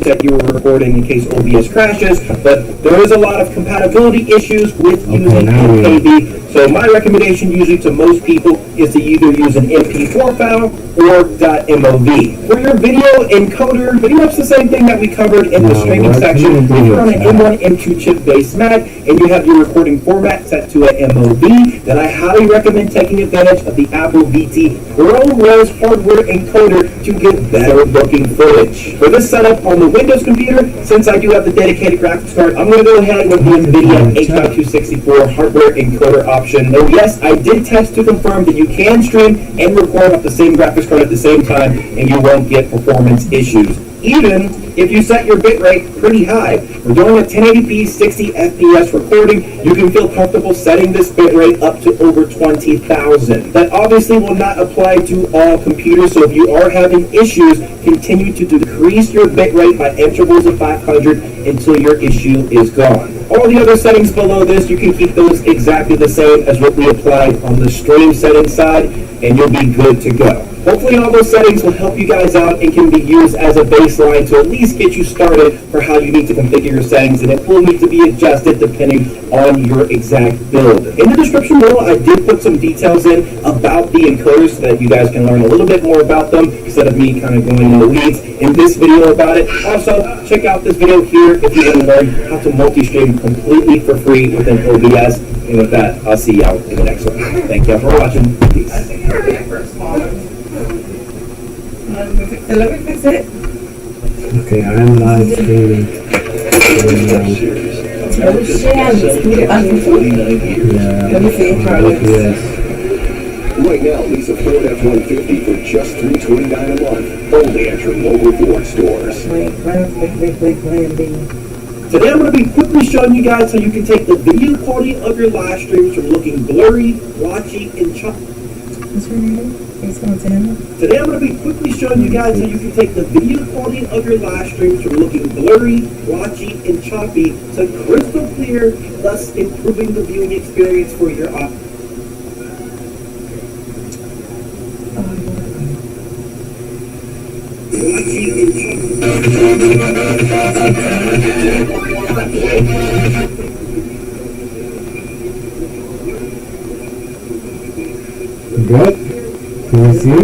that you were recording in case OBS crashes, but there is a lot of compatibility issues with using MKV. So my recommendation usually to most people is to either use an MP4 file or .mov. For your video encoder, pretty much the same thing that we covered in the streaming section. If you're on an M1, M2 chip-based Mac and you have your recording format set to a MOV, then I highly recommend taking advantage of the Apple VT ProRes hardware encoder to get better looking footage. For this setup on the Windows computer, since I do have the dedicated graphics card, I'm going to go ahead with the NVIDIA H.264 hardware encoder option. Now, yes, I did test to confirm that you can stream and record off the same graphics card at the same time and you won't get performance issues, even if you set your bitrate pretty high. We're doing a 1080p 60 FPS recording. You can feel comfortable setting this bitrate up to over 20,000. That obviously will not apply to all computers, so if you are having issues, continue to decrease your bitrate by intervals of 500 until your issue is gone. All the other settings below this, you can keep those exactly the same as what we applied on the stream settings side, and you'll be good to go. Hopefully all those settings will help you guys out and can be used as a baseline to at least get you started for how you need to configure your settings, and it will need to be adjusted depending on your exact build. In the description below, I did put some details in about the encoders so that you guys can learn a little bit more about them instead of me kind of going in the weeds in this video about it. Also, check out this video here if you want to learn how to multi-stream completely for free within OBS. And with that, I'll see y'all in the next one. Thank y'all for watching. Peace. Let me fix it. Okay, I'm live streaming. Oh shit, let me see. Yes. Right now, lease a Ford F-150 for just $329 a month. Only at your local Ford stores. Wait, plan B. Today I'm going to be quickly showing you guys how you can take the video quality of your live streams from looking blurry, blotchy, and choppy. What's your name? Today I'm going to be quickly showing you guys how you can take the video quality of your live streams from looking blurry, blotchy, and choppy to crystal clear, thus improving the viewing experience for your audience. Good? Can you see?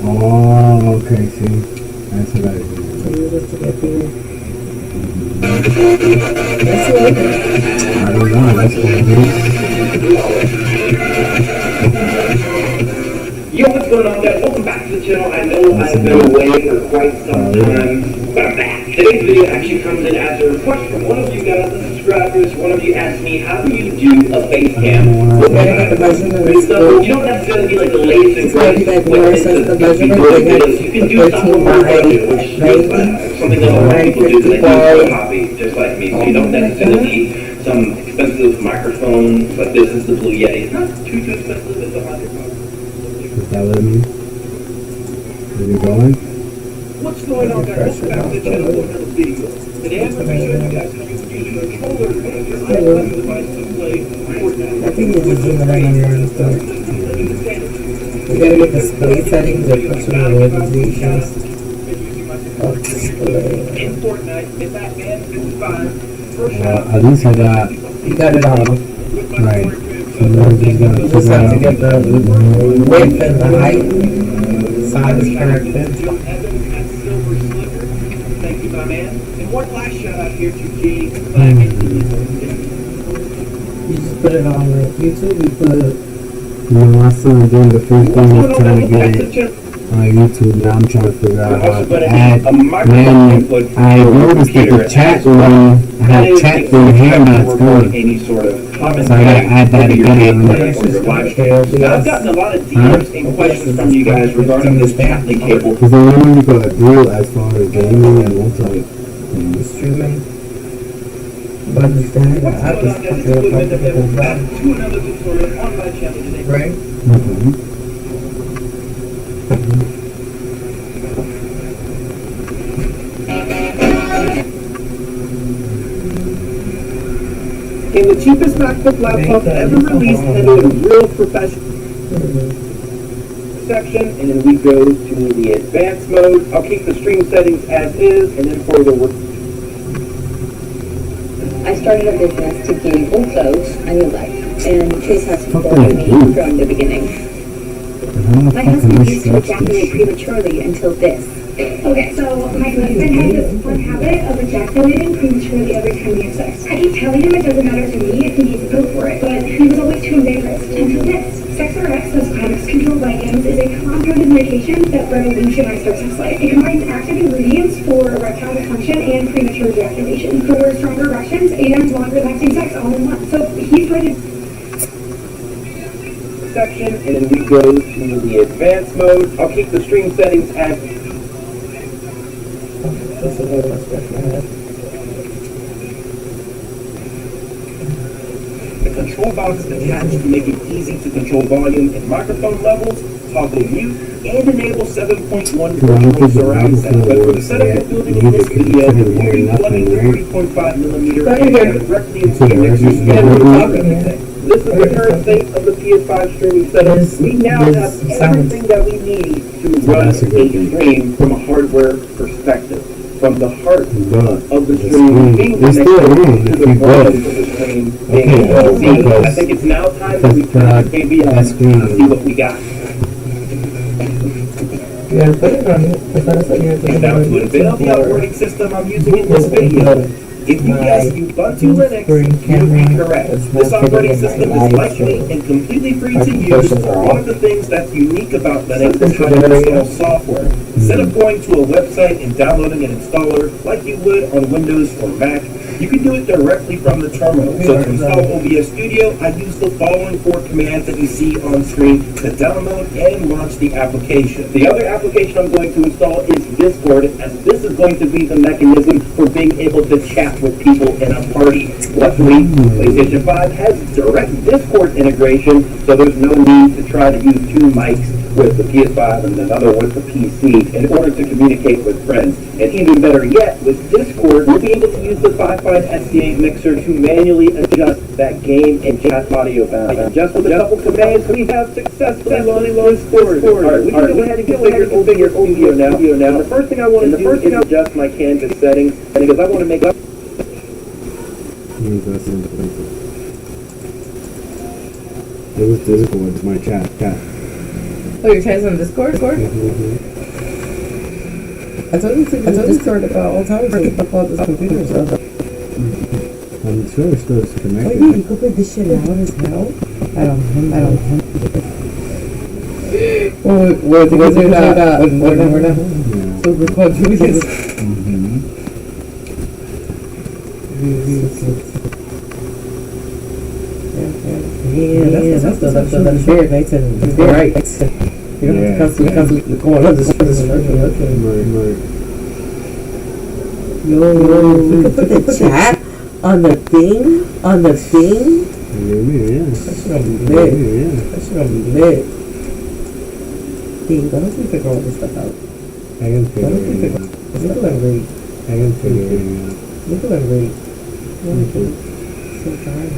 Oh, okay, see? That's what I do. I don't know, that's what it is. Yo, what's going on, guys? Welcome back to the channel. I know I've been away for quite some time, but I'm back. Today's video actually comes in as a request from one of you guys, the subscribers. One of you asked me, how do you do a face cam? So you don't necessarily need like the latest and greatest equipment to be doing videos. You can do something on budget, which is something that a lot of people do because they do a hobby, just like me. So you don't necessarily need some expensive microphone like this. Is the Blue Yeti. It's not too expensive. It's $100. Is that what I mean? Is it going? What's going on, guys? Welcome back to the channel for another video. Today I'm going to be showing you guys how you can use a controller and your iPhone device to play Fortnite. I think it's just in the stuff. You gotta get the display settings or put some notifications. In Fortnite, in Batman 55, At least I got... You got it all. Right. So we're just gonna You just have to get the width and the height, size corrected. Thank you, my man. And one last shout out here to G. You just put it on like YouTube, you put... No, I started doing the first thing was trying to get it on YouTube. Now I'm trying to figure out how to add. Then I noticed that the chat room had chat room here now it's going. So I gotta add that again. I've gotten a lot of DMs and questions from you guys regarding this Patley cable. Because I remember you got a deal as far as gaming and also streaming. But I understand, I have to feel like right? In the cheapest MacBook laptop ever released and in a real professional. section, and then we go to the advanced mode. I'll keep the stream settings as is, and then for the I started a business to gain old clothes a new life, and Chase has Fuck supported that me dude. from the beginning. How the My fuck am I husband used to stretch ejaculate this shit? prematurely until this. Okay, so my husband has this fun habit of ejaculating prematurely every time he has sex. I keep telling him it doesn't matter to me if he needs to go for it, but he was always too embarrassed until this. Sex-RX plus climax control ligands is a compounded medication that revolutionized our sex life. It combines active ingredients for erectile dysfunction and premature ejaculation, for stronger erections and longer lasting sex all in one. So he's ready. section, and then we go to the advanced mode. I'll keep the stream settings as That's a very much better. the control box is attached to make it easy to control volume and microphone levels, toggle mute, and enable 7.1 virtual surround sound. But for the setup we're building in this video, we'll be plugging the 3.5 millimeter directly into the mixer stand on top of everything. This is the current state of the PS5 streaming setup. We now have everything that we need to run a stream from a hardware perspective. From the heart of the stream being connected to the brain of the stream being able to see. I think it's now time that we turn the KBL and see what we got. Yeah, put it on it. I thought I said you had to And now to unveil the operating system I'm using in this video. If you guess Ubuntu Linux, you'll be correct. This operating system is lightweight and completely free to use. One of the things that's unique about Linux is how you install software. Instead of going to a website and downloading an installer like you would on Windows or Mac, you can do it directly from the terminal. So to install OBS Studio, I use the following 4 commands that you see on screen to download and launch the application. The other application I'm going to install is Discord, as this is going to be the mechanism for being able to chat with people in a party. Luckily, PlayStation 5 has direct Discord integration, so there's no need to try to use 2 mics with the PS5 and another with the PC in order to communicate with friends. And even better yet, with Discord, we'll be able to use the Wi-Fi SDA mixer to manually adjust that game and chat audio balance. Just with a couple commands, we have successfully launched Discord. Alright, we can go ahead and configure Studio now. The first thing I want to do is adjust my canvas settings, because I want to make up. It was Discord, my chat. Oh, you're trying on Discord? I told you to Discord about all time for all this computer stuff. I'm sure it's still Oh connected. yeah, you could put this shit loud as hell. I don't know. Well, because we're not. Yeah. So we're called Julius. Yeah, that's very nice and very right. You don't have to constantly going on this. Right. Yo, we could put the chat on the thing. Yeah. That shit gonna be lit. Yeah. That shit gonna be lit. Dang, why don't we figure all this stuff out? I can Why figure don't we it figure? out. Look at great. I can figure it out. Look at great. So tired.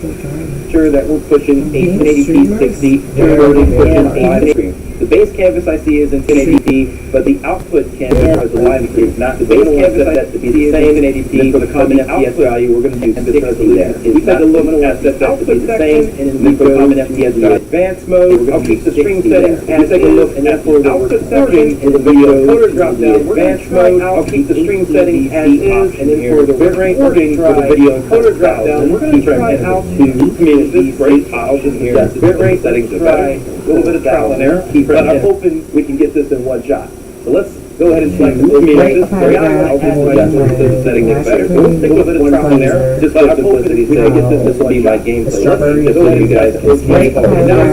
So tired. Sure that we're pushing 1080p 60, downloading pushing live stream. The base canvas I see is in 1080p, but the output canvas for the live stream is not. The base canvas set to be the same in 1080p, for the common FPS value we're going to use 60 there. We take a look at the output to be the same, and then we go common FPS value. Advanced mode, I'll keep the stream settings as take a look at the output section in the video encoder drop down. Advanced mode, I'll keep the stream settings as is, and then for the bitrate wording for the video encoder drop down, we're going to try out to community break files in here. Bitrate settings are better. A little bit of trial and error, but I'm hoping we can get this in one shot. So let's go ahead and select the community. I'll just the setting is better. So let's take a little bit of trial and error, just for simplicity's sake. This will be my gameplay. Just so you guys can see. Now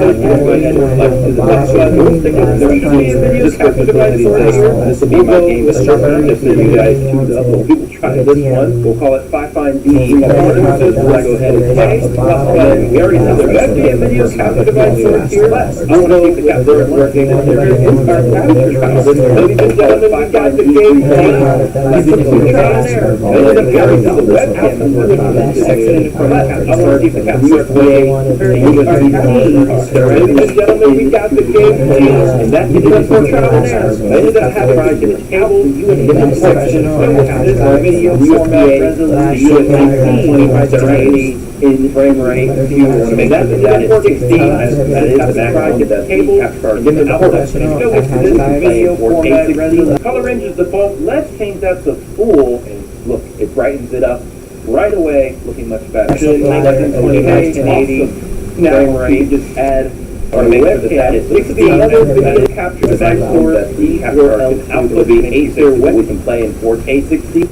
let's go ahead and select to the next one. Let's take a look at the just for simplicity's sake. This will be my gameplay. Just so you guys choose up. We'll try this one. We'll call it 5find D. We'll go ahead and play. We already have the webcam video capture device over here. I want to keep the capture working. There is our capture. gentlemen, we got the game. Let's put some trial and error. Ended up going to the webcam. Keep the cap circulating. Ladies and gentlemen, we got the game. And that did it for trial and error. Ended up having to get the cable, you and the section of video format resolution 19 by 1080 in frame rate. If you want to make that 416, that is the background. Get that cable, different outlets. Let's go with this video format resolution. Color range is default. Let's change that to full. And look, it brightens it up right away, looking much better. 1120 by 1080 frame rate. Just add. Or make sure that is. It could be another video capture the back source. The output being 860. We can play in 4K 60.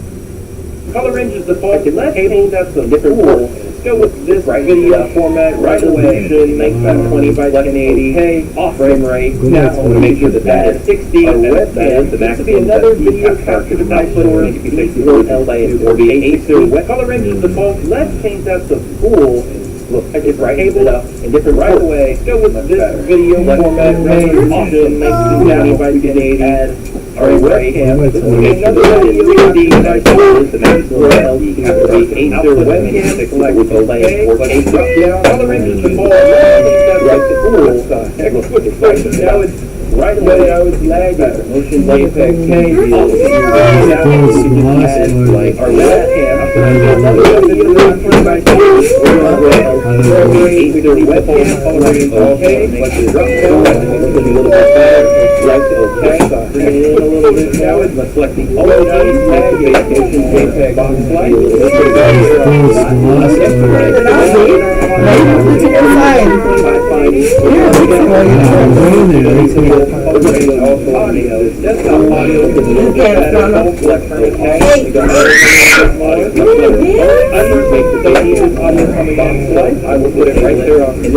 Color range is default. Let's change that to different full. Go with this video format right away. 1920 by 1080 off frame rate. Now I'm going to make sure that that is 60 or webcam. This will be another video capture the back source. It could be 60 or be 860. Color range is default. Let's change that to full. Look, it's right cable up in different right away. Go with this video format resolution 1920 by 1080. Our webcam. This will be another video the maximum LD capture be 8 webcam to collect with the lane 4K down. Color range is default. Right to full. Now it's right away. I was lagging. Motion lay effect change. Our webcam. Now it's reflecting all of these JPEG box light. Desktop audio is a little bit better. I will put it right there on the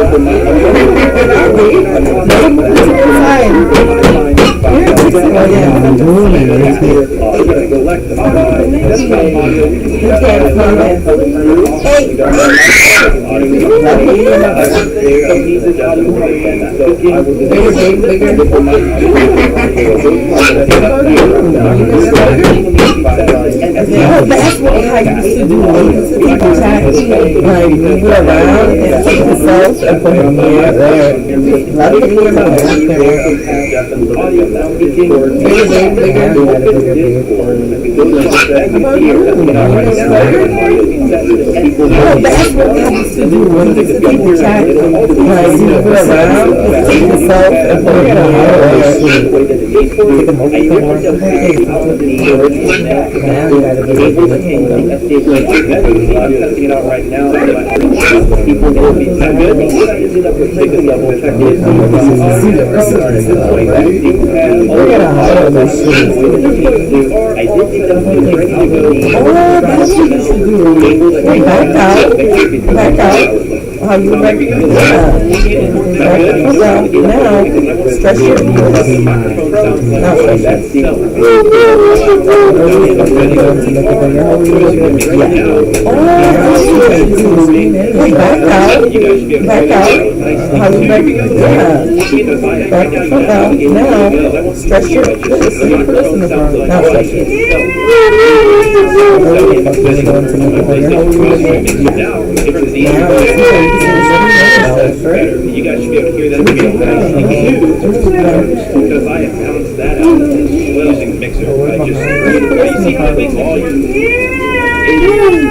that's what I used to do. People chat, like move around and take the cells and put them here, there. A lot of people are not that's what I used to do. People chat, like move around and take the cells and put them here, now you gotta be able to take them. Right now, people will be so good. Back out. How you like it? Now, stretch your wrists. Now stretch Back out. How you like it? Back out. Now, stretch your wrists. Now stretch it. You guys should be able to hear that video because I have balanced that out using the mixer. You see how it makes volume?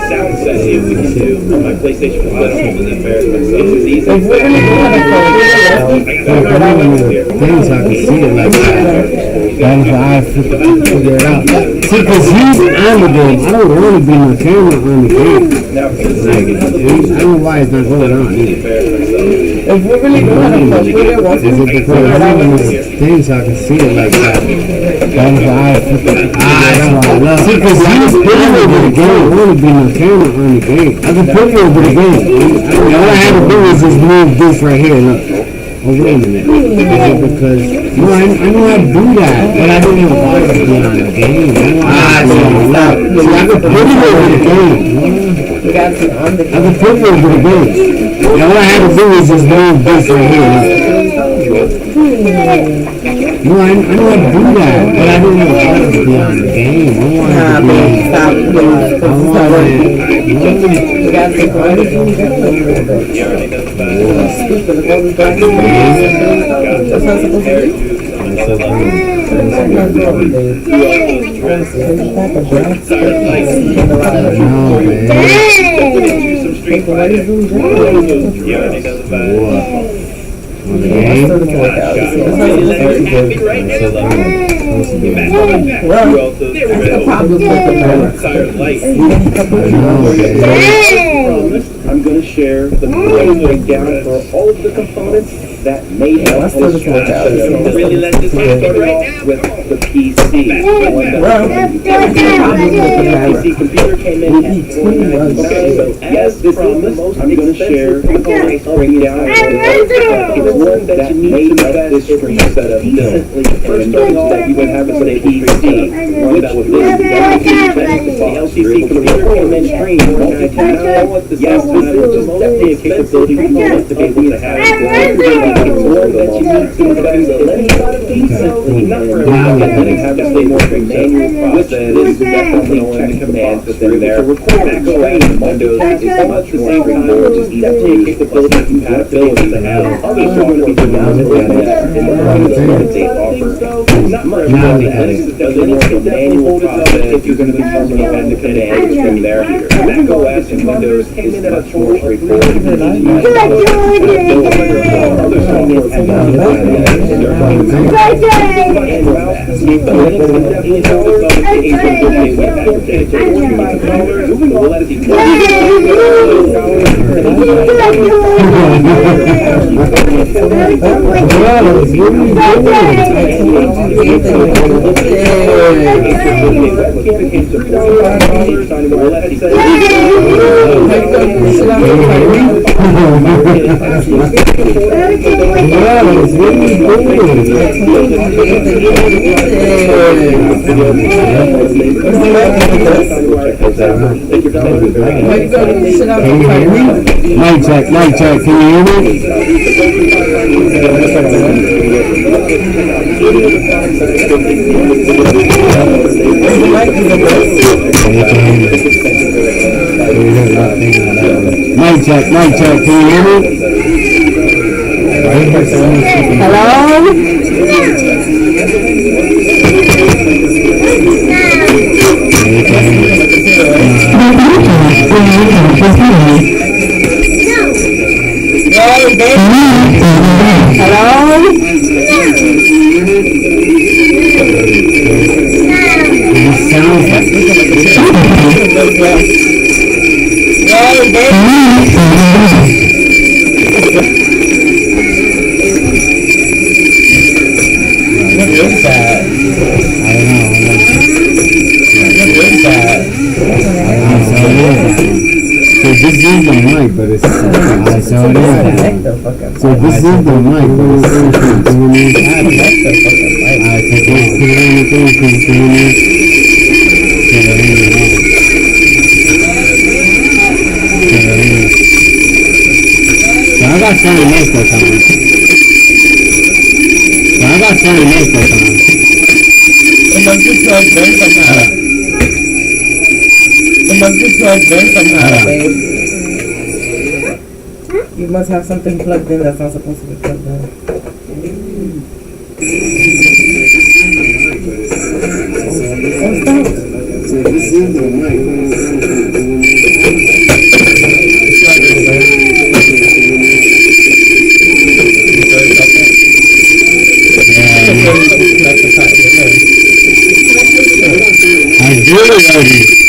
Sound setting we can do on my PlayStation 5. It's as easy as that. Things I can see it like that. That's why I figure it out. See, because he's on the game. I don't want to be on camera on the game. Like, I don't know why it's not going on either. If we're really going to play it, what's Is it because I'm on things I can see it like that? That's why I figure it out. See, because he's putting over the game. I don't want to be on camera on the game. I can put it over the game. All I have to do is just move this right here. Look. Oh, wait a minute. Is it because... No, I know I do that, but I don't know why it's being on the game. So I can put it over the game. I can put it over the game. And all I have to do is just move this right here. No, I know how to do that, but I don't know how to be on the game. I want Nah, to be babe, stop. I It's not want working. it. You gotta take one of these. Speaking of all the black people, that's not supposed to be. It's so good. That's not good, babe. Take back a black space. No, man. People, why you doing that? What? On the That's game? still the workout. That's not supposed to be good. It's so good. Well, that's the problem with the I'm going to share the breakdown for all of the components that made up Let's do this this workout. Really let this start off with the PC. Well, The PC computer came in at $499. Okay, so as promised, I'm going to share the components breakdown. It's one that you need to make this screen setup decently. First starting off, that you would have as a PC, which was the LCC computer came in screen $499. Yes, this is definitely a capability component to be able to have. It's one that you need to invest decently, not for everyone, but then have to stay more manual process. This is definitely checking commands that they're there. To record that screen, Windows is much the same time, which is definitely a capability compatibility to have. Others are going to be doing that in the that they offer. Not for everyone, Linux is definitely more of a manual process if you're going to be terminal and the command from there. Mac OS and Windows is much more straightforward. Other software Mic check, can you hear me? Mic check, can you hear me? So this is the mic, but it's so it is. So this is the mic, but it's I got Sunny mic that time. You must have something plugged in that's not supposed to be plugged in. I do already.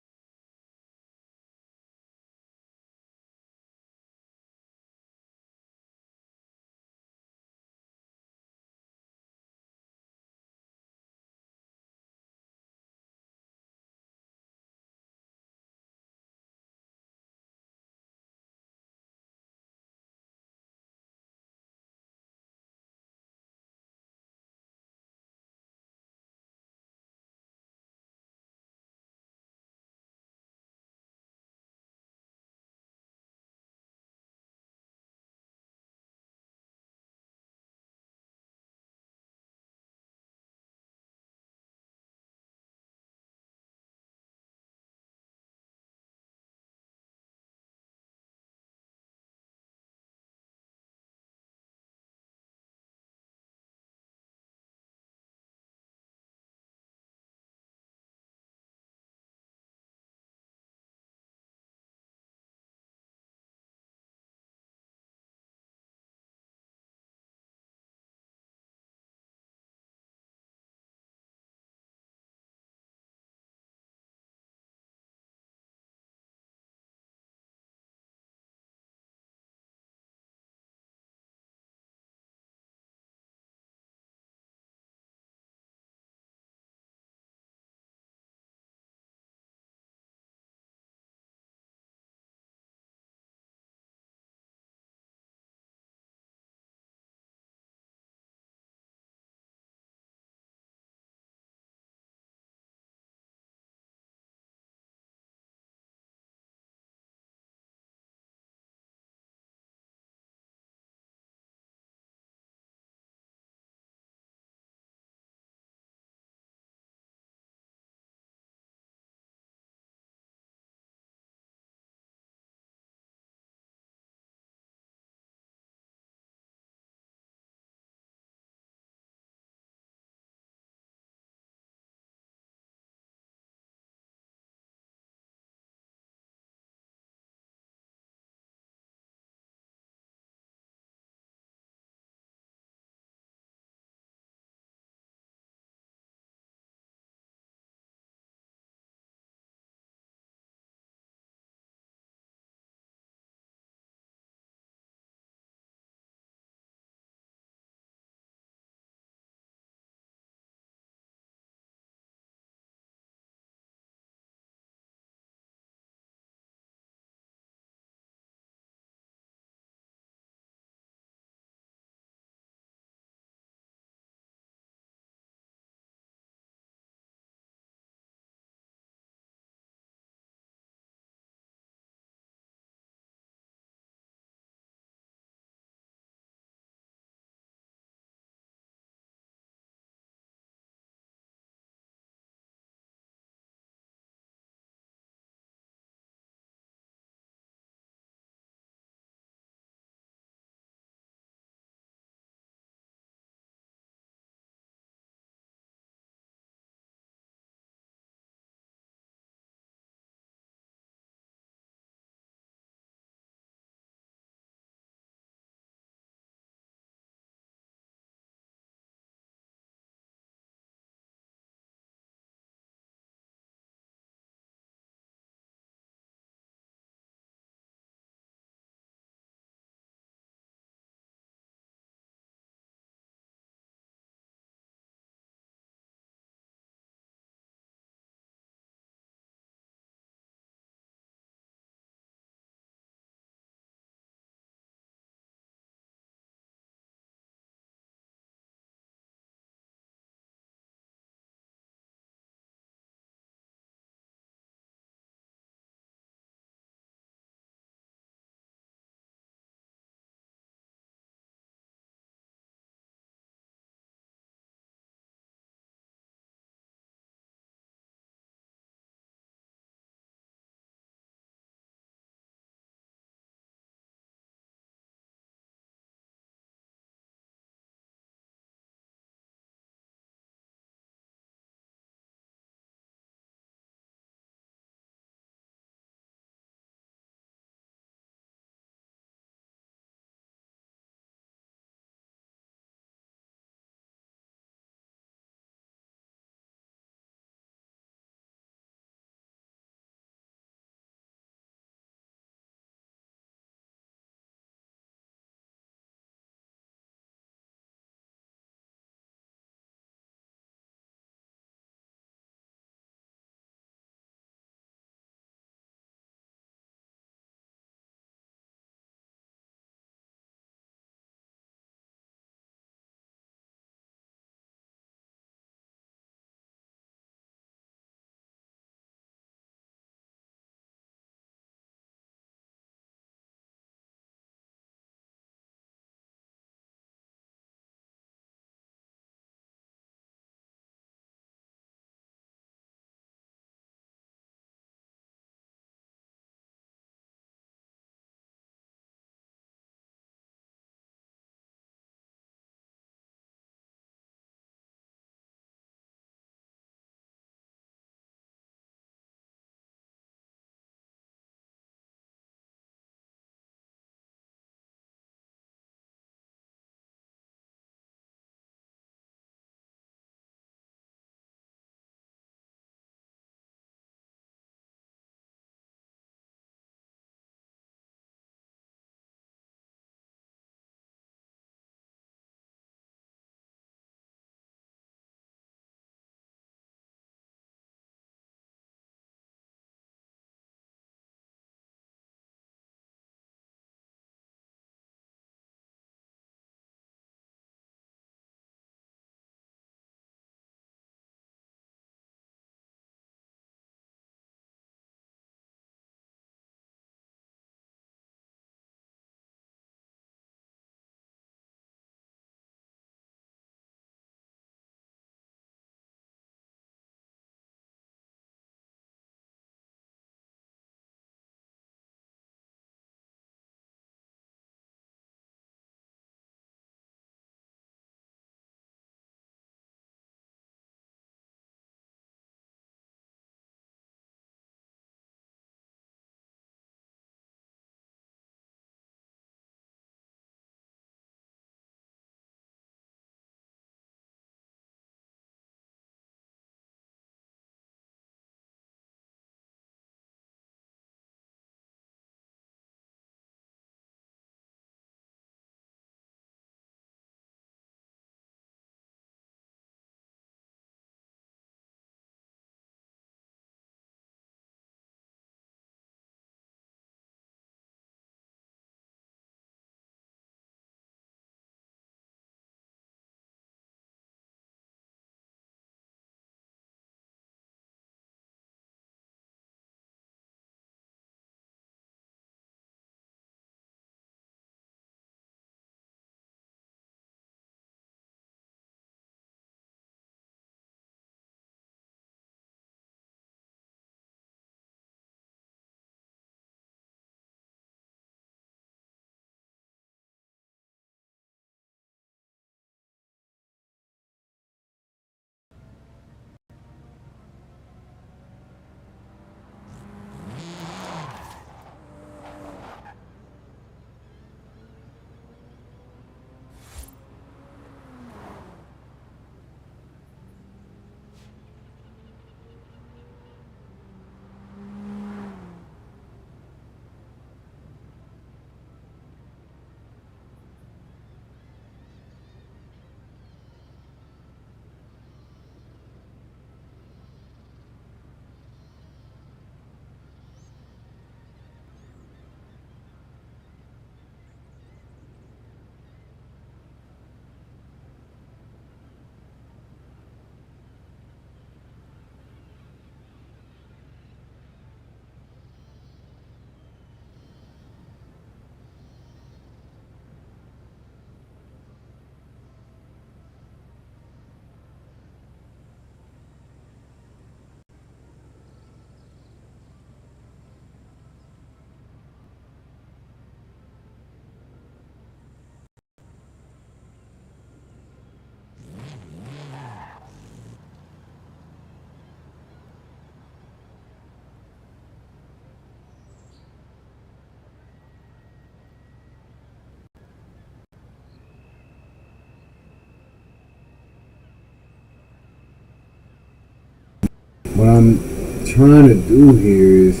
what I'm trying to do here is,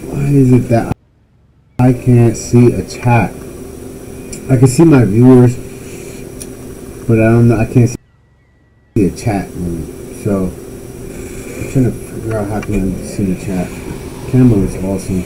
why is it that I can't see a chat? I can see my viewers, but I don't know. I can't see a chat room. So I'm trying to figure out how can I see the chat. Camera is awesome.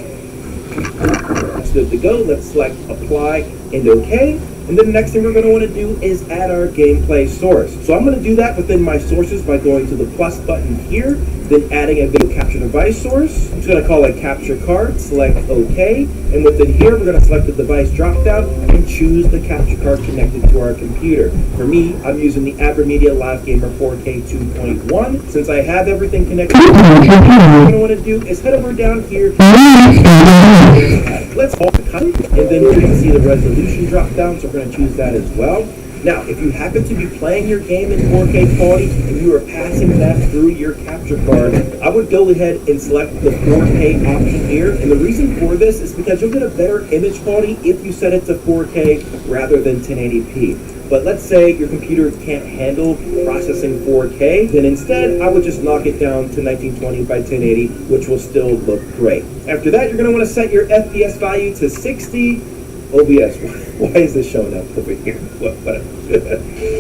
That's good to go. Let's select apply and OK. And then the next thing we're going to want to do is add our gameplay source. So I'm going to do that within my sources by going to the plus button here, then adding a video capture device source. I'm just going to call it capture card, select OK. And within here, we're going to select the device dropdown and choose the capture card connected to our computer. For me, I'm using the AverMedia Live Gamer 4K 2.1. Since I have everything connected, what I'm going to want to do is head over down here. Let's hold the cut, and then you can see the resolution drop down, so we're going to choose that as well. Now, if you happen to be playing your game in 4K quality and you are passing that through your capture card, I would go ahead and select the 4K option here. And the reason for this is because you'll get a better image quality if you set it to 4K rather than 1080p. But let's say your computer can't handle processing 4K, then instead I would just knock it down to 1920 by 1080, which will still look great. After that, you're going to want to set your FPS value to 60. OBS, why is this showing up over here? Whatever.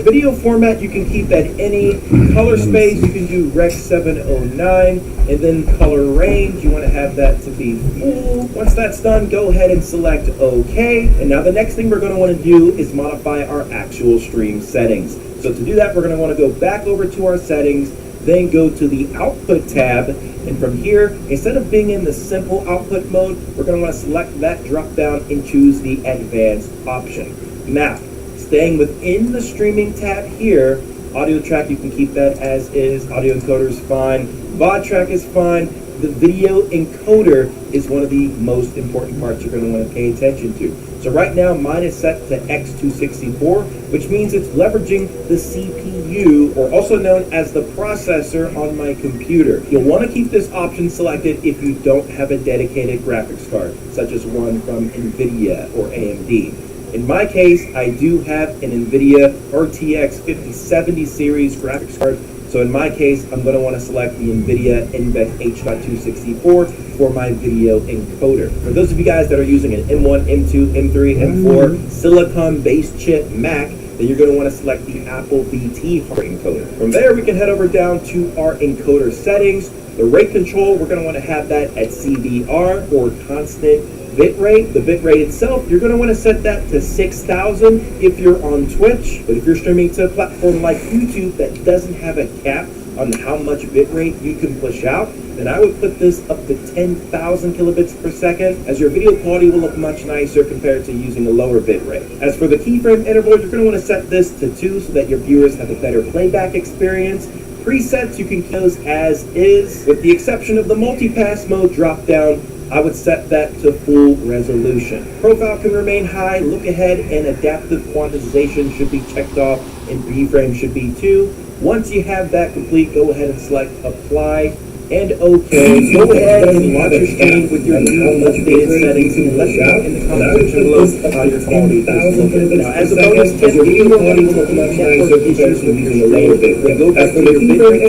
Video format, you can keep at any. Color space, you can do Rec 709. And then color range, you want to have that to be full. Once that's done, go ahead and select OK. And now the next thing we're going to want to do is modify our actual stream settings. So to do that, we're going to want to go back over to our settings, then go to the output tab. And from here, instead of being in the simple output mode, we're going to want to select that drop down and choose the advanced option. Now, staying within the streaming tab here, audio track, you can keep that as is. Audio encoder is fine. VOD track is fine. The video encoder is one of the most important parts you're going to want to pay attention to. So right now, mine is set to X264, which means it's leveraging the CPU, or also known as the processor on my computer. You'll want to keep this option selected if you don't have a dedicated graphics card, such as one from NVIDIA or AMD. In my case, I do have an NVIDIA RTX 5070 series graphics card. So in my case, I'm going to want to select the NVIDIA NVENC H.264 for my video encoder. For those of you guys that are using an M1, M2, M3, M4 silicon-based chip Mac, then you're going to want to select the Apple VT hardware encoder. From there, we can head over down to our encoder settings. The rate control, we're going to want to have that at CBR, or constant bitrate. The bitrate itself, you're going to want to set that to 6,000 if you're on Twitch. But if you're streaming to a platform like YouTube that doesn't have a cap on how much bitrate you can push out, then I would put this up to 10,000 kilobits per second, as your video quality will look much nicer compared to using a lower bitrate. As for the keyframe interval, you're going to want to set this to 2 so that your viewers have a better playback experience. Presets, you can close as is. With the exception of the multipass mode drop down, I would set that to full resolution. Profile can remain high, look ahead, and adaptive quantization should be checked off, and keyframe should be 2. Once you have that complete, go ahead and select apply and OK. Go ahead and launch your stream with your new updated settings, and let me know in the comment section below how your quality is looking. Now, as a bonus tip, your video quality will look much nicer issues when you're later. Go back to your bitrate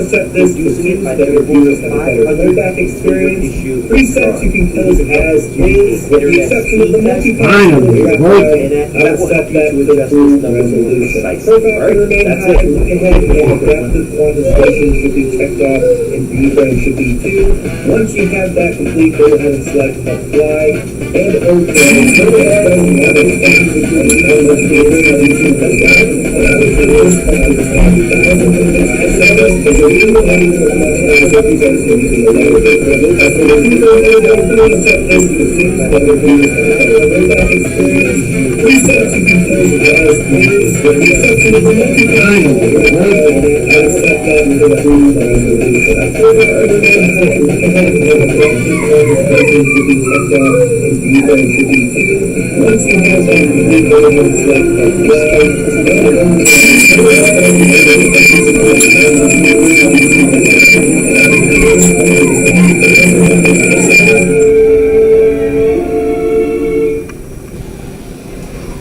settings, reducing it by your viewers have a better playback experience. Presets you can close as is, with the exception of the multiplayer. And that will help you to adjust this number resolution. Alright, that's it. Look ahead, and adaptive quantization should be checked off, and keyframe should be 2. Once you have that complete, go ahead and select apply and OK. Go ahead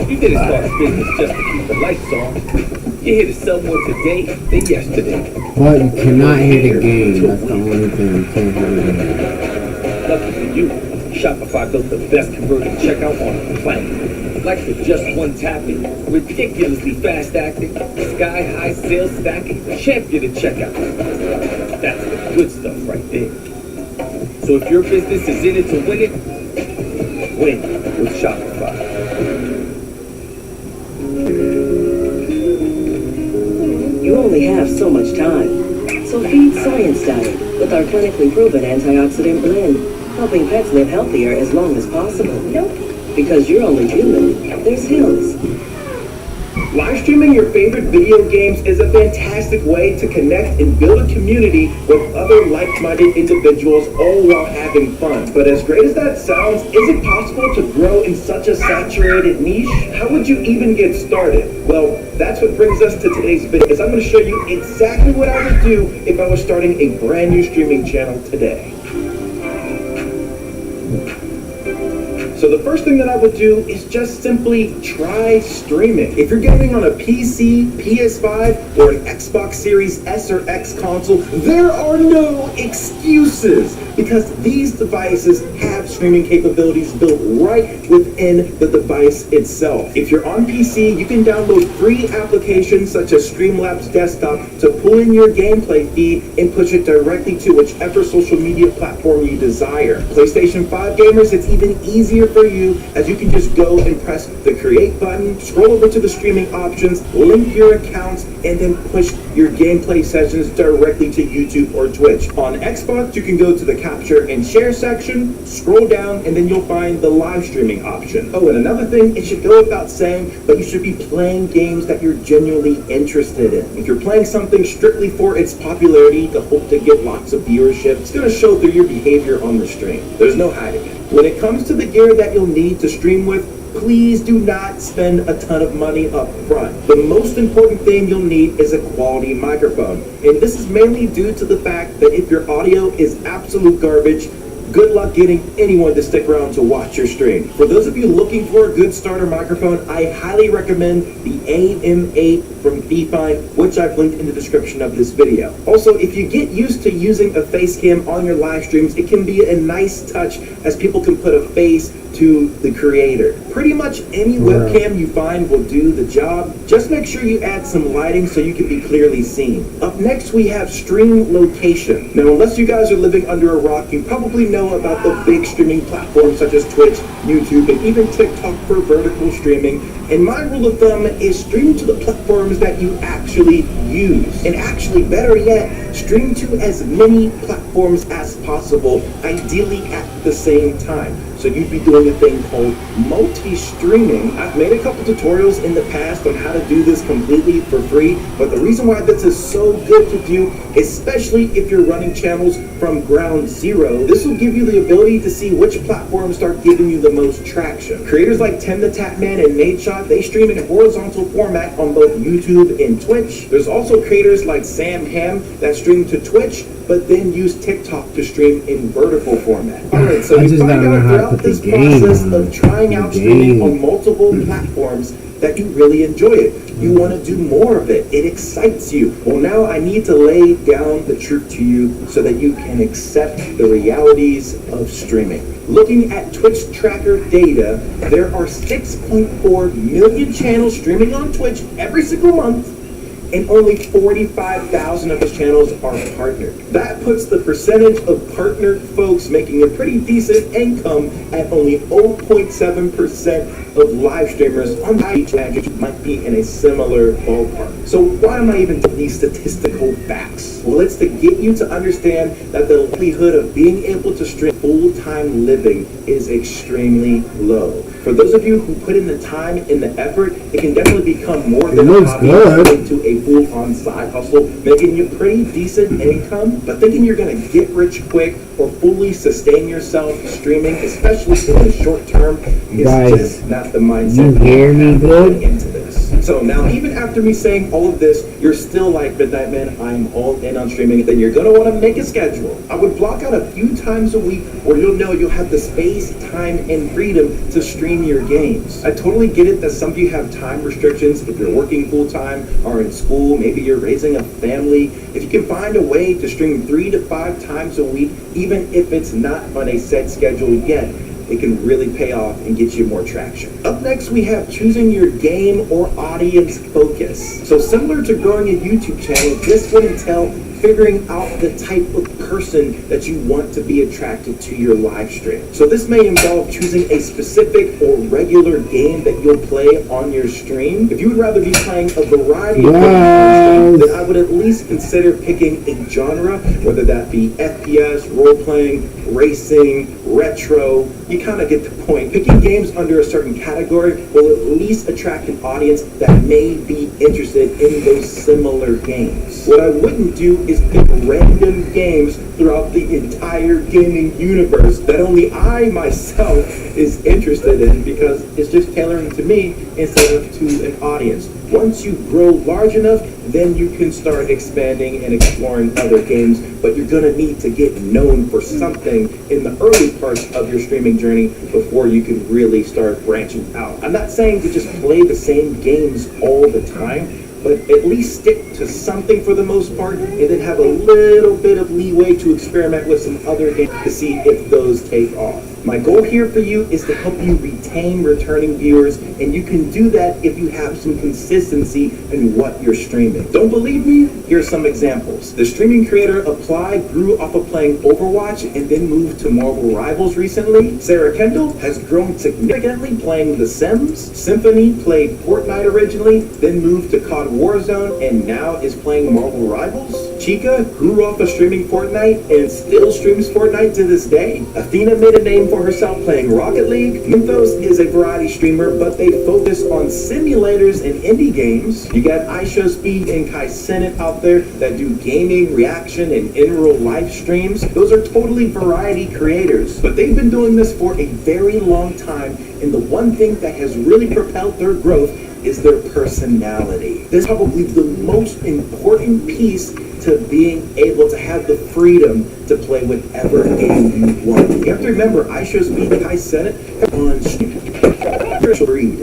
You did as much business just to keep the lights on. You're here to sell more today than yesterday. But you cannot hit a game. That's the only thing. You can't hit a game. Lucky for you, Shopify built the best converting checkout on the planet. Like with just one tapping, ridiculously fast acting, sky-high sales stacking, champion at checkout. That's the good stuff right there. So if your business is in it to win it, win with Shopify. You only have so much time. So feed Science Diet with our clinically proven antioxidant blend, helping pets live healthier as long as possible. Because you're only human, there's hills. Live streaming your favorite video games is a fantastic way to connect and build a community with other like-minded individuals, all while having fun. But as great as that sounds, is it possible to grow in such a saturated niche? How would you even get started? Well, that's what brings us to today's video, is I'm going to show you exactly what I would do if I was starting a brand new streaming channel today. So the first thing that I would do is just simply try streaming. If you're gaming on a PC, PS5, or an Xbox Series S or X console, there are no excuses because these devices have streaming capabilities built right within the device itself. If you're on PC, you can download free applications such as Streamlabs Desktop to pull in your gameplay feed and push it directly to whichever social media platform you desire. PlayStation 5 gamers, it's even easier for you, as you can just go and press the create button, scroll over to the streaming options, link your accounts, and then push your gameplay sessions directly to YouTube or Twitch. On Xbox, you can go to the capture and share section, scroll down, and then you'll find the live streaming option. Oh, and another thing, it should go without saying, but you should be playing games that you're genuinely interested in. If you're playing something strictly for its popularity to hope to get lots of viewership, it's going to show through your behavior on the stream. There's no hiding it. When it comes to the gear that you'll need to stream with, please do not spend a ton of money up front. The most important thing you'll need is a quality microphone. And this is mainly due to the fact that if your audio is absolute garbage, good luck getting anyone to stick around to watch your stream. For those of you looking for a good starter microphone, I highly recommend the AM8 from Fifine, which I've linked in the description of this video. Also, if you get used to using a face cam on your live streams, it can be a nice touch as people can put a face to the creator. Pretty much any webcam you find will do the job. Just make sure you add some lighting so you can be clearly seen. Up next, we have stream location. Now, unless you guys are living under a rock, you probably know about the big streaming platforms such as Twitch, YouTube, and even TikTok for vertical streaming. And my rule of thumb is stream to the platforms that you actually use. And actually, better yet, stream to as many platforms as possible, ideally at the same time. So you'd be doing a thing called multi-streaming. I've made a couple tutorials in the past on how to do this completely for free, but the reason why this is so good to do, especially if you're running channels from ground zero, this will give you the ability to see which platforms start giving you the most traction. Creators like Tim the Tapman and Nadeshot, they stream in a horizontal format on both YouTube and Twitch. There's also creators like Sam Ham that stream to Twitch, but then use TikTok to stream in vertical format. Alright, so you find out throughout this process of trying out streaming on multiple platforms that you really enjoy it. You want to do more of it. It excites you. Well, now I need to lay down the truth to you so that you can accept the realities of streaming. Looking at Twitch tracker data, there are 6.4 million channels streaming on Twitch every single month, and only 45,000 of those channels are partnered. That puts the percentage of partnered folks making a pretty decent income at only 0.7% of live streamers on Twitch might be in a similar ballpark. So why am I even doing these statistical facts? Well, it's to get you to understand that the likelihood of being able to stream full-time living is extremely low. For those of you who put in the time and the effort, it can definitely become more than a hobby into a full-on side hustle, making you pretty decent income. But thinking you're going to get rich quick or fully sustain yourself streaming, especially in the short term, is just not the mindset. You hear me good? Into this. So now, even after me saying all of this, you're still like, Midnight Man, I'm all in on streaming, then you're gonna wanna make a schedule. I would block out a few times a week where you'll know you'll have the space, time, and freedom to stream your games. I totally get it that some of you have time restrictions if you're working full-time or in school, maybe you're raising a family. If you can find a way to stream 3 to 5 times a week, even if it's not on a set schedule yet, it can really pay off and get you more traction. Up next, we have choosing your game or audience focus. So similar to growing a YouTube channel, this would entail figuring out the type of person that you want to be attracted to your live stream. So this may involve choosing a specific or regular game that you'll play on your stream. If you would rather be playing a variety of games on stream, then I would at least consider picking a genre, whether that be FPS, role-playing, racing, retro. You kind of get the point. Picking games under a certain category will at least attract an audience that may be interested in those similar games. What I wouldn't do is pick random games throughout the entire gaming universe that only I myself is interested in, because it's just tailoring to me instead of to an audience. Once you grow large enough, then you can start expanding and exploring other games, but you're gonna need to get known for something in the early parts of your streaming journey before you can really start branching out. I'm not saying to just play the same games all the time, but at least stick to something for the most part, and then have a little bit of leeway to experiment with some other games to see if those take off. My goal here for you is to help you retain returning viewers, and you can do that if you have some consistency in what you're streaming. Don't believe me? Here's some examples. The streaming creator Apply grew off of playing Overwatch and then moved to Marvel Rivals recently. Sarah Kendall has grown significantly playing The Sims. Symphony played Fortnite originally, then moved to COD Warzone, and now is playing Marvel Rivals. Chica grew off of streaming Fortnite and still streams Fortnite to this day. Athena made a name for herself playing Rocket League. Mythos is a variety streamer, but they focus on simulators and indie games. You got iShowSpeed and Kai Cenat out there that do gaming, reaction, and in-real life streams. Those are totally variety creators, but they've been doing this for a very long time, and the one thing that has really propelled their growth is their personality. This is probably the most important piece to being able to have the freedom to play whatever game you want. You have to remember, iShowSpeed and Kai Cenat on breed.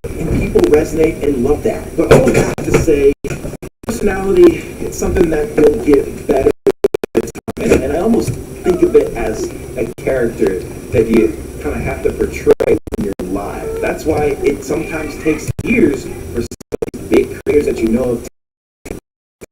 And people resonate and love that. But all that to say, personality, it's something that will get better. And I almost think of it as a character that you kind of have to portray when you're live. That's why it sometimes takes years for some of these big creators that you know of to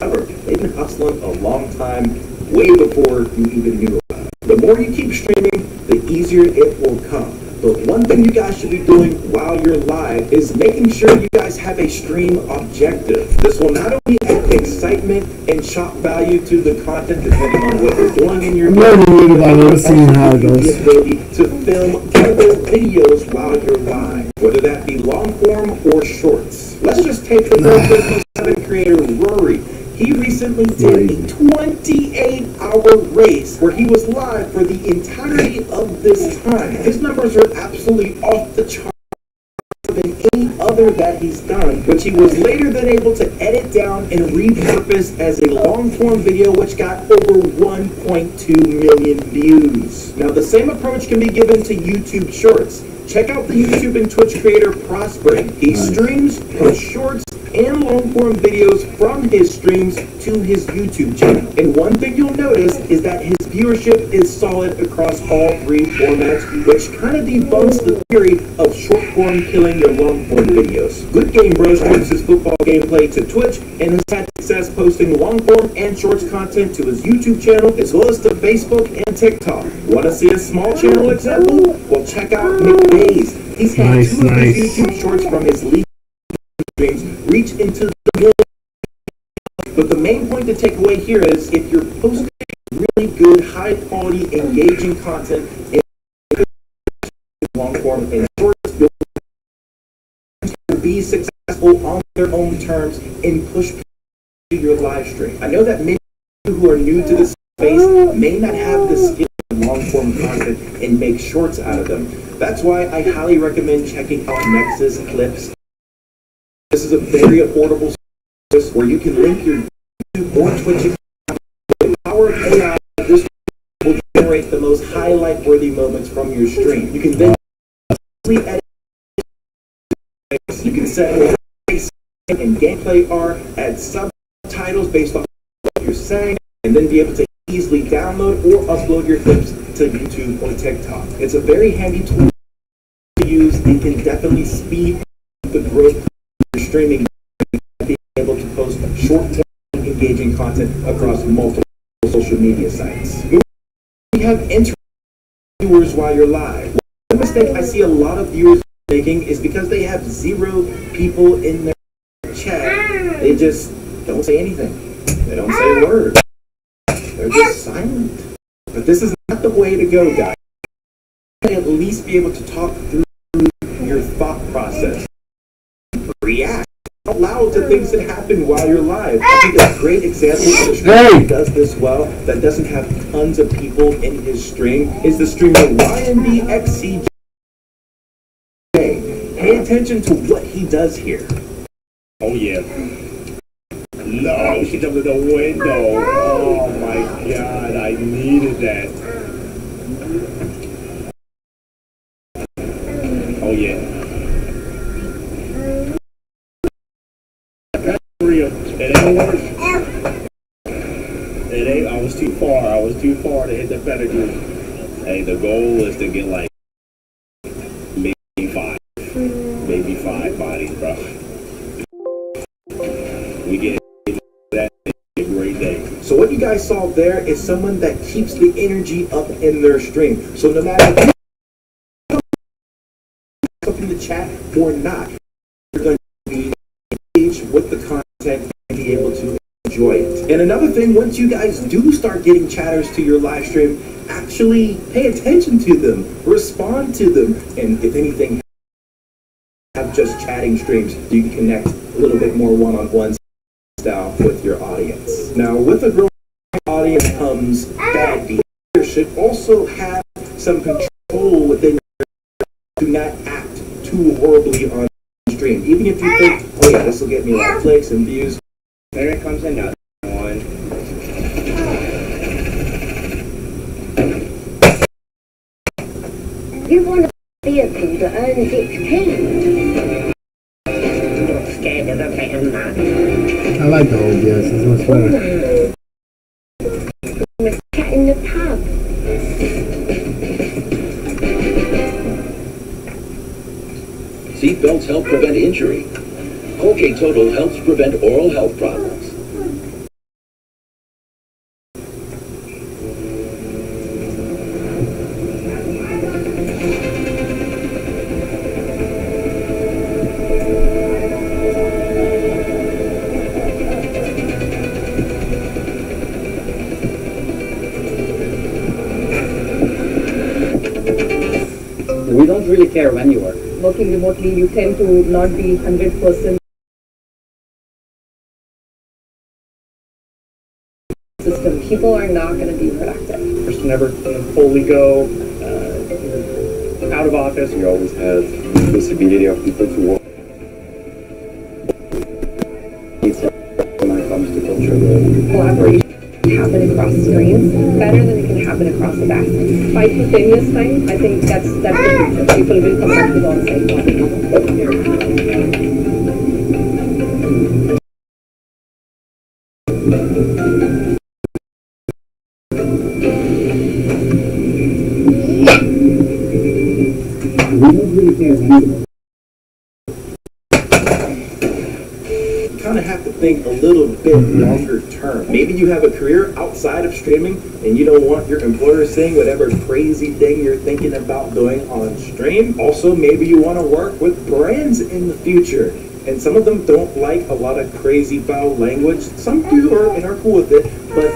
cover. They've been hustling a long time, way before you even knew about it. The more you keep streaming, the easier it will come. But one thing you guys should be doing while you're live is making sure you guys have a stream objective. This will not only add excitement and shock value to the content depending on what you're doing in your I'm game, seeing how it goes. the ability to film gettable videos while you're live, whether that be long form or shorts. Let's just take the first content creator Rory. He recently did a 28-hour race where he was live for the entirety of this time. His numbers are absolutely off the chart than any other that he's done, which he was later then able to edit down and repurpose as a long-form video, which got over 1.2 million views. Now, the same approach can be given to YouTube Shorts. Check out the YouTube and Twitch creator Prospering. He streams both shorts and long-form videos from his streams to his YouTube channel. And one thing you'll notice is that his viewership is solid across all three formats, which kind of debunks the theory of short-form killing your long-form videos. Good Game Bros brings his football gameplay to Twitch and has had success posting long-form and shorts content to his YouTube channel, as well as to Facebook and TikTok. Want to see a small channel example? Well, check out McDays. He's had two of his YouTube shorts from his league streams reach into the millions. But the main point to take away here is if you're posting really good, high-quality, engaging content in long-form and shorts, you'll be successful people on their own terms and push people to your live stream. I know that many people who are new to this space may not have the skill of long-form content and make shorts out of them. That's why I highly recommend checking out Nexus Clips. This is a very affordable service where you can link your YouTube or Twitch account. With the power of AI, this will generate the most highlight-worthy moments from your stream. You can then easily edit. You can set what face and gameplay are, add subtitles based on what you're saying, and then be able to easily download or upload your clips to YouTube or TikTok. It's a very handy tool to use and can definitely speed the growth of your streaming, being able to post short-form engaging content across multiple social media sites. We have viewers while you're live. One mistake I see a lot of viewers making is because they have 0 people in their chat, they just don't say anything. They don't say a word. They're just silent. But this is not the way to go, guys. You should at least be able to talk through your thought process. React out loud to things that happen while you're live. I think a great example of a streamer who does this well, that doesn't have tons of people in his stream, is the streamer YNBXCJ. Pay attention to what he does here. Oh yeah. No, she jumped in the window. Oh my god, I needed that. Oh yeah. It ain't worse. It ain't, I was too far to hit the pedigree. Hey, the goal is to get like maybe five bodies, bro. We get that a great day. So what you guys saw there is someone that keeps the energy up in their stream. So no matter up in the chat or not, you're going to be engaged with the content and be able to enjoy it. And another thing, once you guys do start getting chatters to your live stream, actually pay attention to them, respond to them, and if anything, have just chatting streams, you can connect a little bit more one-on-one style with your audience. Now, with a growing audience comes bad behavior. You should also have some control within your, do not act too horribly on stream. Even if you think, oh yeah, this will get me a lot of clicks and views. There it comes another one. You want a vehicle that earns XP. You're scared of the better man. I like the OBS, it's much better. Let's cat in the pub. Seatbelts help prevent injury. Colgate Total helps prevent oral health problems. We don't really care when you work. Working remotely, you tend to not be 100% system. People are not going to be productive. First, never fully go out of office. We always have the possibility of people to work. When it comes to culture, Collaboration happen across screens better than it can happen across the desk. 5 to 10 years time, I think that's the future. People will come back with on-site Kind of have to think a little bit longer term. Maybe you have a career outside of streaming and you don't want your employer seeing whatever crazy thing you're thinking about doing on stream. Also, maybe you want to work with brands in the future. And some of them don't like a lot of crazy foul language. Some do and are cool with it, but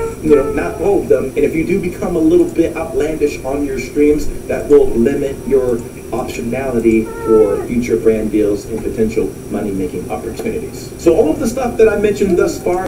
not all of them. And if you do become a little bit outlandish on your streams, that will limit your optionality for future brand deals and potential money-making opportunities. So all of the stuff that I mentioned thus far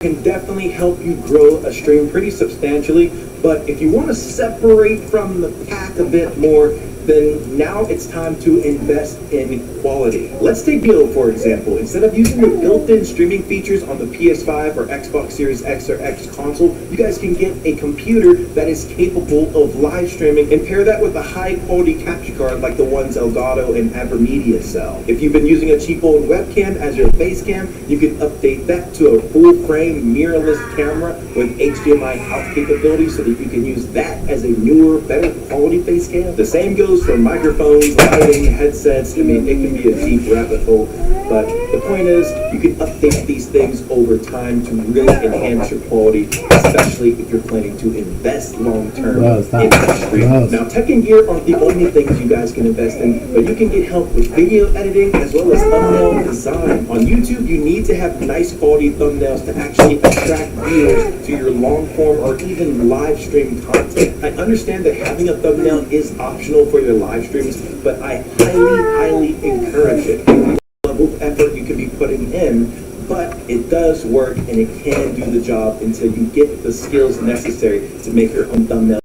can definitely help you grow a stream pretty substantially, but if you want to separate from the pack a bit more, then now it's time to invest in quality. Let's take Deal, for example. Instead of using the built-in streaming features on the PS5 or Xbox Series X or X console, you guys can get a computer that is capable of live streaming and pair that with a high-quality capture card like the ones Elgato and Avermedia sell. If you've been using a cheap old webcam as your face cam, you can update that to a full-frame mirrorless camera with HDMI out capability so that you can use that as a newer, better quality face cam. The same goes for microphones, lighting, headsets. I mean, it can be a deep rabbit hole, but the point is you can update these things over time to really enhance your quality, especially if you're planning to invest long-term in the stream. Now, tech and gear aren't the only things you guys can invest in, but you can get help with video editing as well as thumbnail design. On YouTube, you need to have nice quality thumbnails to actually attract viewers to your long-form or even live stream content. I understand that having a thumbnail is optional for your live streams, but I highly encourage it. The level of effort you can be putting in, but it does work and it can do the job until you get the skills necessary to make your own thumbnail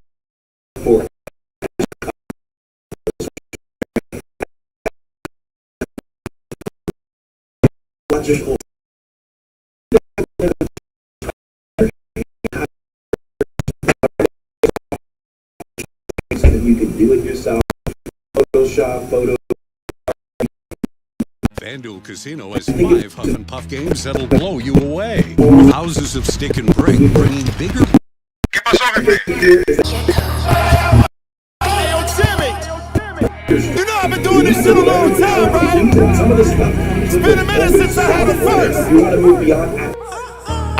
for it. Logical. So that you can do it yourself. Photoshop, photo. FanDuel Casino has 5 Huff and Puff games that'll blow you away. Houses of stick and brick, bringing bigger. You know I've been doing this shit a long time, right? It's been a minute since I had it first.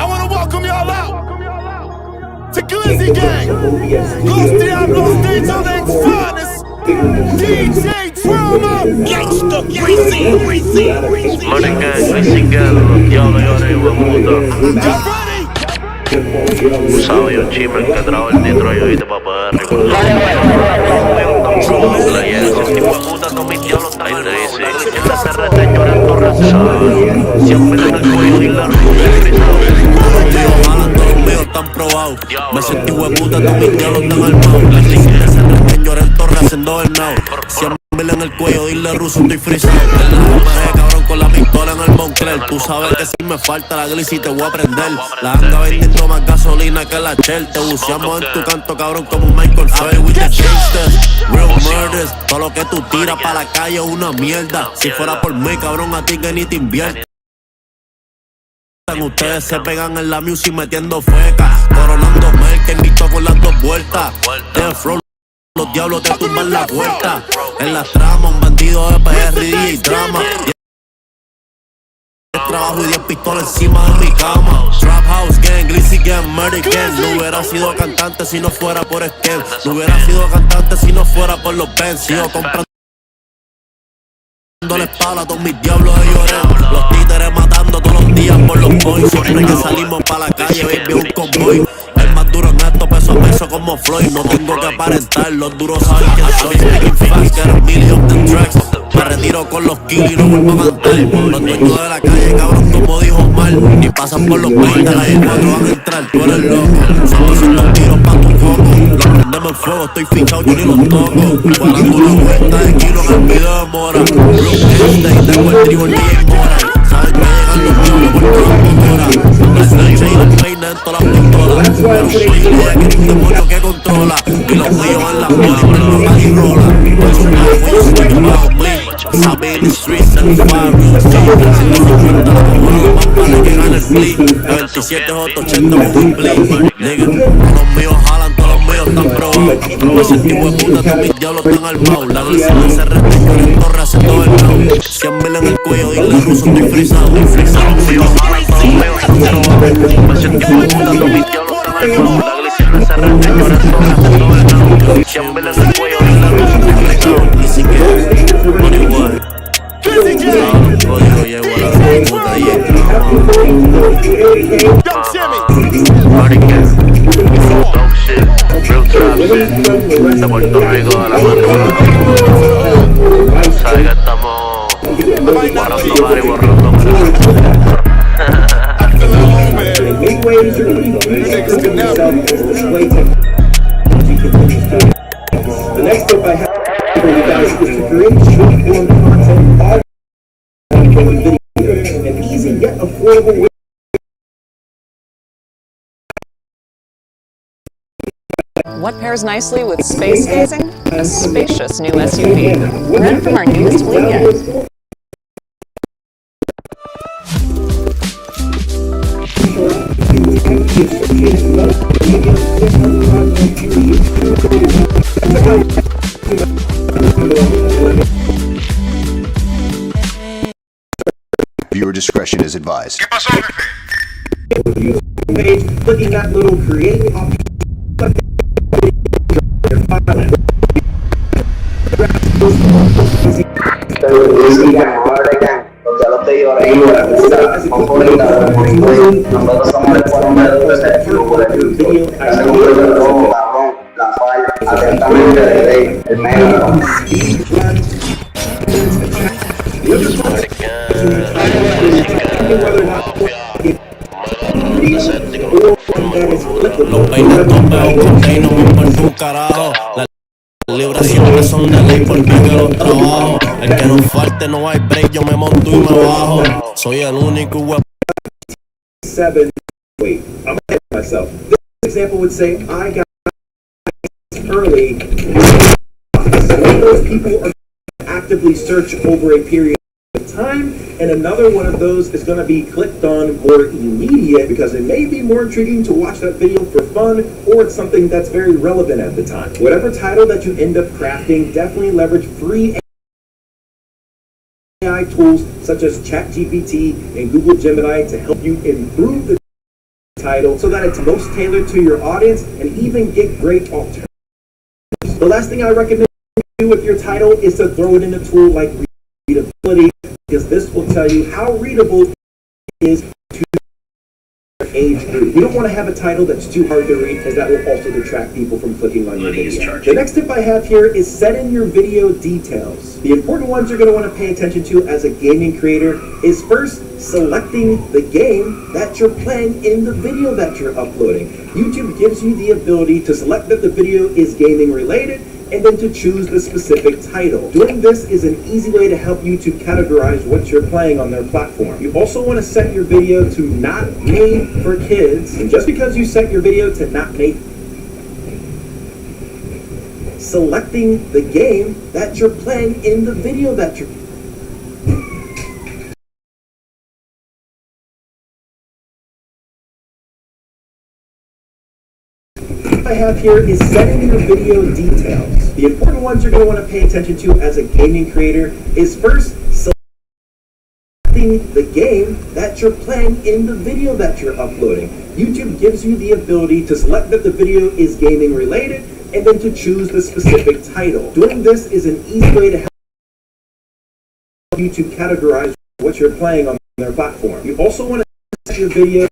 I want to welcome y'all out to Glizzy Gang, Los Diablos DJ X Finest, DJ Drama, Gangsta Greasy. Morning gang, Glizzy Gang, y'all huevuda. Usado yo chima, encadrado el nitro yo y te papá de arriba. La yes, este hijo de puta no mintió los ahí te dice, esta CRT llorando razón. Siempre en el cuello y la todos los míos están probados. Me sentí hijo de puta, no mintió los tan armados. La CRT llorando haciendo bernado. Siempre en el cuello, dile ruso, estoy frisado. Cabrón con la pistola en el Moncler. Tú sabes que si me falta la Glizzy te voy a prender. La anda vendiendo más gasolina que la Shell. Te buceamos en tu canto, cabrón, como Michael Phelps. With the gangsters, real murders. Todo lo que tú tiras pa' la calle es una mierda. Si fuera por mí, cabrón, a ti que ni te inviertes. Ustedes se pegan en la music metiendo feca. Coronando merca, invito con las dos vueltas. De flow, los diablos te tumban la puerta. En las tramas, un bandido de PR y drama. Trabajo y 10 pistolas encima de mi cama. Trap House Gang, Glizzy Gang, Murder Gang. No hubiera sido cantante si no fuera por Skem. No hubiera sido cantante si no fuera por los Benz. Sigo comprando la espalda a todos mis diablos de llorar. Los títeres matando todos los días por los boys. Siempre que salimos pa' la calle, baby, un convoy. El más duro en esto, peso a peso como Floyd. No tengo que aparentar, los duros saben quién soy. Making fast, get a million de tracks. Me retiro con los kilos y no vuelvo a cantar. Los dueños de la calle, cabrón, como dijo Omar. Ni pasan por los 20, las 4 van a entrar. Tú eres loco, son 200 tiros pa' tu coco. Los prendemos en fuego, estoy fichado, yo ni los toco. Parando una vuelta de kilos en el video de mora. Blue Gangsta y tengo el trigo en DJ Mora. Saben que llegan los diablos por todas las motoras. Las noches y los peines en todas las pistolas. Pero soy idea que es un demonio que controla. Y los míos en las bolas, pero no y rola. Por su lado, ellos se ven about me. Sabe in the streets and the fire real estate. Si no se cuenta la cojones, más vale que gane el flea. De 27 J 80 me cumplí. Nigga, todos los míos jalan, todos los míos están probados. Me sentí hueputa, todos mis diablos están armados. La Glizzy me se respetó en torre haciendo el now. 100.000 en el cuello, dile ruso, estoy frisado. Todos los míos jalan, todos los míos están probados. Me sentí hueputa, todos mis diablos están armados. La Glizzy me se respetó en torre haciendo el now. 100.000 en el cuello, dile ruso, estoy frisado. Glizzy que, money one. Código llego a la puta y el drama. Party gang, dog shit. de Puerto Rico de la madrugada. Sabes que estamos borrando mar y borrando mar. The next tip I have for you guys is to create short-form content all video. An easy yet affordable way. What pairs nicely with space gazing? A spacious new SUV. Rent from our newest fleet yet. Viewer discretion is advised. Page, clicking that little create option. Los peines topeos con no me importa un carajo. Las libras siempre son de ley porque yo los trabajo. El que no falte no hay break, yo me monto y me bajo. Soy el único web. 7. Wait, I'm ahead of myself. This example would say I got early. Those people are actively search over a period of time, and another one of those is going to be clicked on more immediate because it may be more intriguing to watch that video for fun, or it's something that's very relevant at the time. Whatever title that you end up crafting, definitely leverage free AI tools such as ChatGPT and Google Gemini to help you improve the title so that it's most tailored to your audience and even get great alternatives. The last thing I recommend you do with your title is to throw it in a tool like readability, because this will tell you how readable it is to your age group. You don't want to have a title that's too hard to read, as that will also detract people from clicking on your video. The next tip I have here is set in your video details. The important ones you're going to want to pay attention to as a gaming creator is first selecting the game that you're playing in the video that you're uploading. YouTube gives you the ability to select that the video is gaming related and then to choose the specific title. Doing this is an easy way to help you to categorize what you're playing on their platform. You also want to set your video to not made for kids, and just because you set your video to not made, selecting the game that you're playing in the video that you're I have here is setting your video details. The important ones you're going to want to pay attention to as a gaming creator is first selecting the game that you're playing in the video that you're uploading. YouTube gives you the ability to select that the video is gaming related and then to choose the specific title. Doing this is an easy way to help you to categorize what you're playing on their platform. You also want to set your video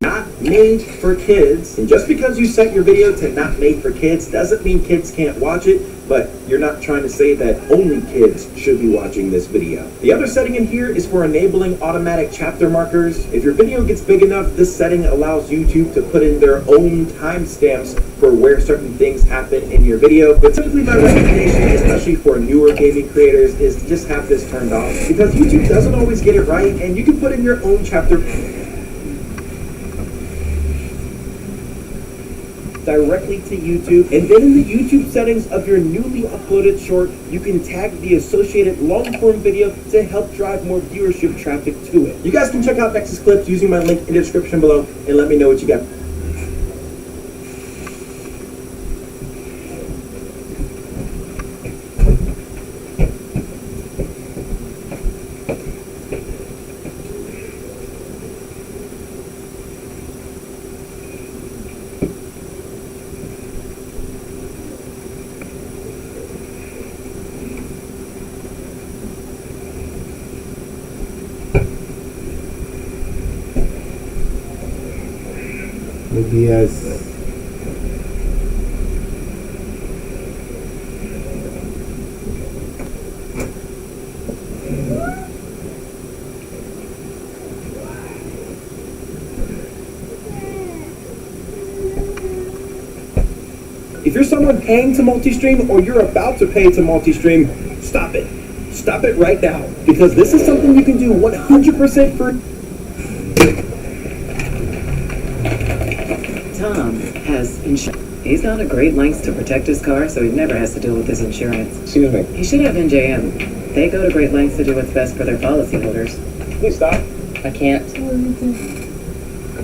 not made for kids, and just because you set your video to not made for kids doesn't mean kids can't watch it, but you're not trying to say that only kids should be watching this video. The other setting in here is for enabling automatic chapter markers. If your video gets big enough, this setting allows YouTube to put in their own timestamps for where certain things happen in your video, but typically my recommendation, especially for newer gaming creators, is to just have this turned off, because YouTube doesn't always get it right, and you can put in your own chapter directly to YouTube, and then in the YouTube settings of your newly uploaded short, you can tag the associated long-form video to help drive more viewership traffic to it. You guys can check out Nexus Clips using my link in the description below and let me know what you got. Maybe as If you're someone paying to multi-stream or you're about to pay to multi-stream, stop it. Stop it right now, because this is something you can do 100% free. Tom has insurance. He's gone to great lengths to protect his car, so he never has to deal with his insurance. Excuse me. He should have NJM. They go to great lengths to do what's best for their policyholders. Please stop. I can't.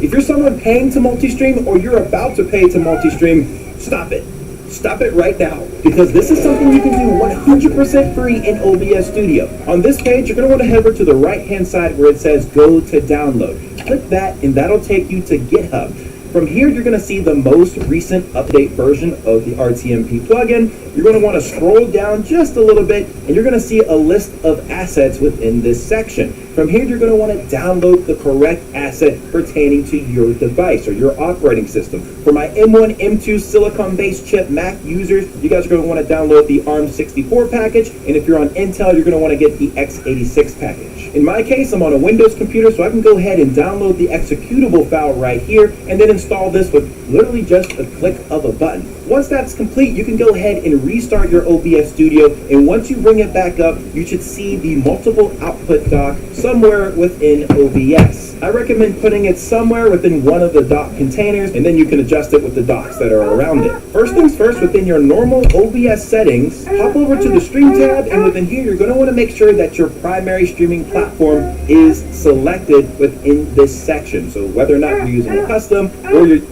If you're someone paying to multi-stream or you're about to pay to multi-stream, stop it. Stop it right now, because this is something you can do 100% free in OBS Studio. On this page, you're going to want to head over to the right-hand side where it says Go to Download. Click that, and that'll take you to GitHub. From here, you're going to see the most recent update version of the RTMP plugin. You're going to want to scroll down just a little bit, and you're going to see a list of assets within this section. From here, you're going to want to download the correct asset pertaining to your device or your operating system. For my M1, M2 silicon-based chip Mac users, you guys are going to want to download the ARM64 package, and if you're on Intel, you're going to want to get the x86 package. In my case, I'm on a Windows computer, so I can go ahead and download the executable file right here, and then install this with literally just a click of a button. Once that's complete, you can go ahead and restart your OBS Studio, and once you bring it back up, you should see the multiple output dock somewhere within OBS. I recommend putting it somewhere within one of the dock containers, and then you can adjust it with the docks that are around it. First things first, within your normal OBS settings, hop over to the Stream tab, and within here, you're going to want to make sure that your primary streaming platform is selected within this section. So whether or not you're using a custom or you're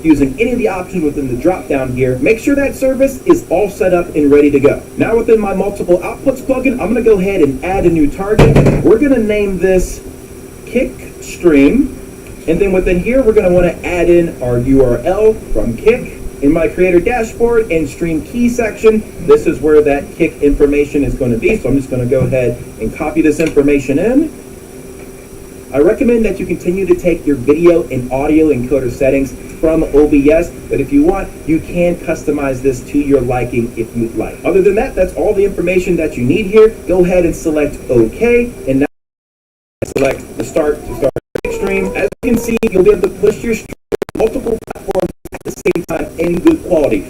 using any of the options within the drop down here, make sure that service is all set up and ready to go. Now within my multiple outputs plugin, I'm going to go ahead and add a new target. We're going to name this Kick Stream, and then within here we're going to want to add in our URL from Kick. In my creator dashboard and stream key section, this is where that Kick information is going to be, so I'm just going to go ahead and copy this information in. I recommend that you continue to take your video and audio encoder settings from OBS, but if you want, you can customize this to your liking if you'd like. Other than that, that's all the information that you need here. Go ahead and select OK, and now select the start to start stream. As you can see, you'll be able to push your stream to multiple platforms at the same time in good quality.